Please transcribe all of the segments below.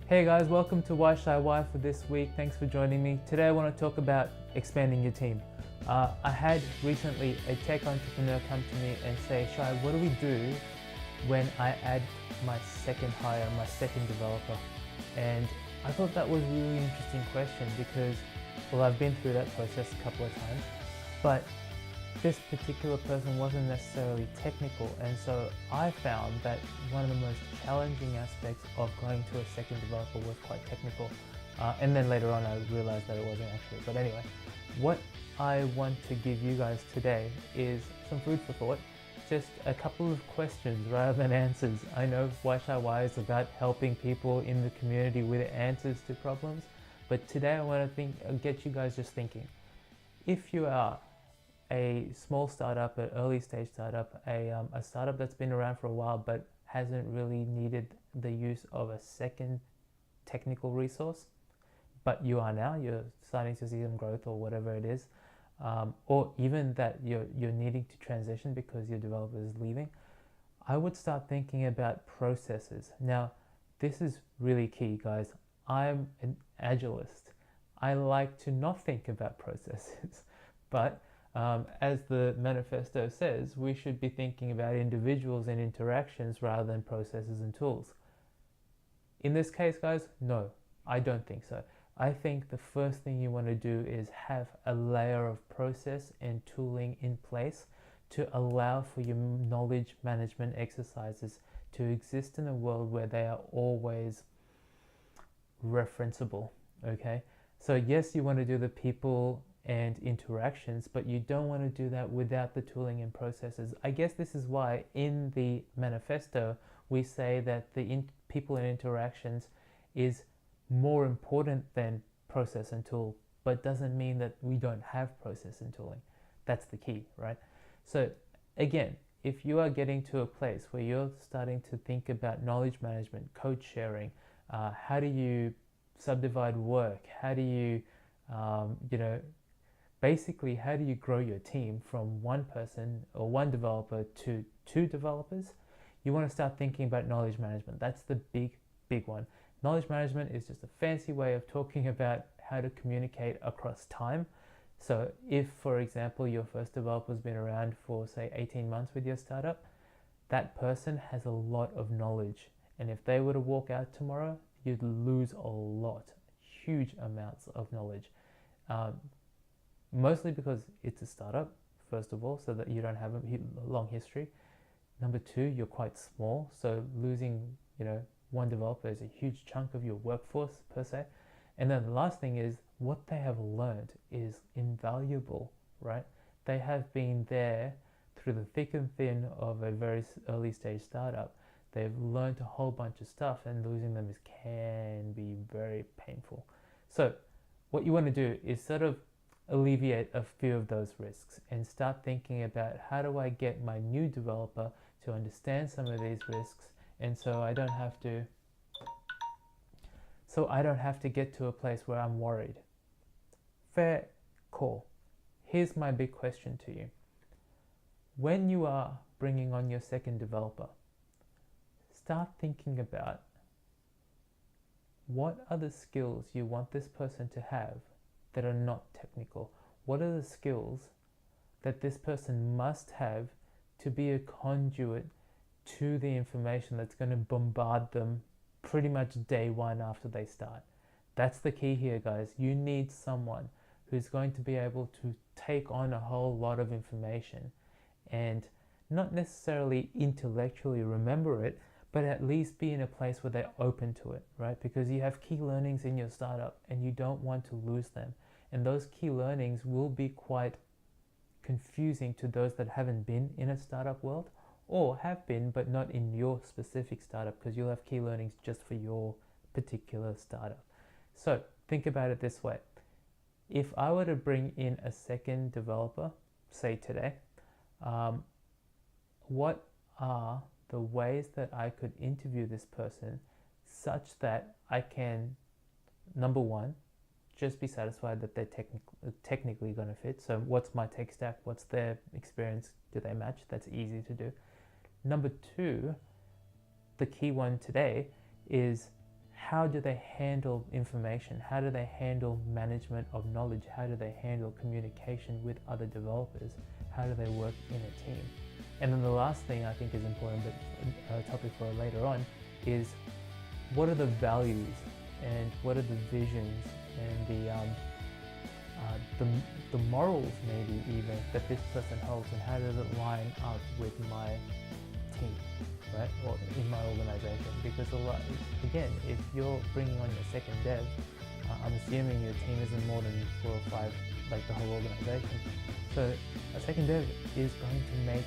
Hey guys, welcome to Why Shy Why for this week. Thanks for joining me. Today I want to talk about expanding your team. I had recently a tech entrepreneur come to me and say, Shy, what do we do when I add my second hire, my second developer? And I thought that was a really interesting question because, well, I've been through that process a couple of times, but this particular person wasn't necessarily technical, and so I found that one of the most challenging aspects of going to a second developer was quite technical, and then later on I realized that it wasn't actually. But anyway, what I want to give you guys today is some food for thought, just a couple of questions rather than answers. I know Why Shy Why is about helping people in the community with answers to problems, but today I want to get you guys just thinking. If you are a small startup, an early stage startup, a startup that's been around for a while but hasn't really needed the use of a second technical resource, but you are now, you're starting to see some growth or whatever it is, or even that you're needing to transition because your developer is leaving, I would start thinking about processes. Now, this is really key, guys. I'm an agilist. I like to not think about processes, but as the manifesto says, we should be thinking about individuals and interactions rather than processes and tools. In this case, guys, no, I don't think so. I think the first thing you want to do is have a layer of process and tooling in place to allow for your knowledge management exercises to exist in a world where they are always referenceable, okay? So yes, you want to do the people and interactions, but you don't want to do that without the tooling and processes. I guess this is why in the manifesto we say that the people and interactions is more important than process and tool, but doesn't mean that we don't have process and tooling. That's the key, right? So again, if you are getting to a place where you're starting to think about knowledge management, code sharing, how do you subdivide work, how do you basically, how do you grow your team from one person or one developer to two developers? You want to start thinking about knowledge management. That's the big one. Knowledge management is just a fancy way of talking about how to communicate across time. So if, for example, your first developer's been around for, say, 18 months with your startup, that person has a lot of knowledge. And if they were to walk out tomorrow, you'd lose a lot, huge amounts of knowledge. Mostly because it's a startup, first of all, so that you don't have a long history. Number two, you're quite small, so losing, one developer is a huge chunk of your workforce per se. And then the last thing is what they have learned is invaluable, right? They have been there through the thick and thin of a very early stage startup. They've learned a whole bunch of stuff, and losing them can be very painful. So what you want to do is sort of alleviate a few of those risks and start thinking about how do I get my new developer to understand some of these risks, and so I don't have to get to a place where I'm worried. Fair call. Here's my big question to you. When you are bringing on your second developer, start thinking about what are the skills you want this person to have that are not technical. What are the skills that this person must have to be a conduit to the information that's going to bombard them pretty much day one after they start? That's the key here, guys. You need someone who's going to be able to take on a whole lot of information and not necessarily intellectually remember it, but at least be in a place where they're open to it, right? Because you have key learnings in your startup and you don't want to lose them. And those key learnings will be quite confusing to those that haven't been in a startup world, or have been but not in your specific startup, because you'll have key learnings just for your particular startup. So think about it this way. If I were to bring in a second developer, say today, what are the ways that I could interview this person such that I can, number one, just be satisfied that they're technically going to fit. So what's my tech stack? What's their experience? Do they match? That's easy to do. Number two, the key one today is how do they handle information? How do they handle management of knowledge? How do they handle communication with other developers? How do they work in a team? And then the last thing I think is important, but a topic for later on, is what are the values and what are the visions and the morals maybe even that this person holds, and how does it line up with my team, right, or in my organization? Because again, if you're bringing on your second dev, I'm assuming your team isn't more than 4 or 5, like the whole organization. So a second dev is going to make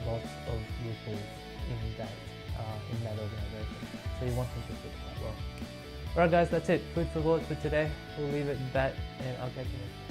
lots of ripples in that organization. So you want them to fit quite well. Alright guys, that's it. Food for thought for today. We'll leave it at that, and I'll catch you next time.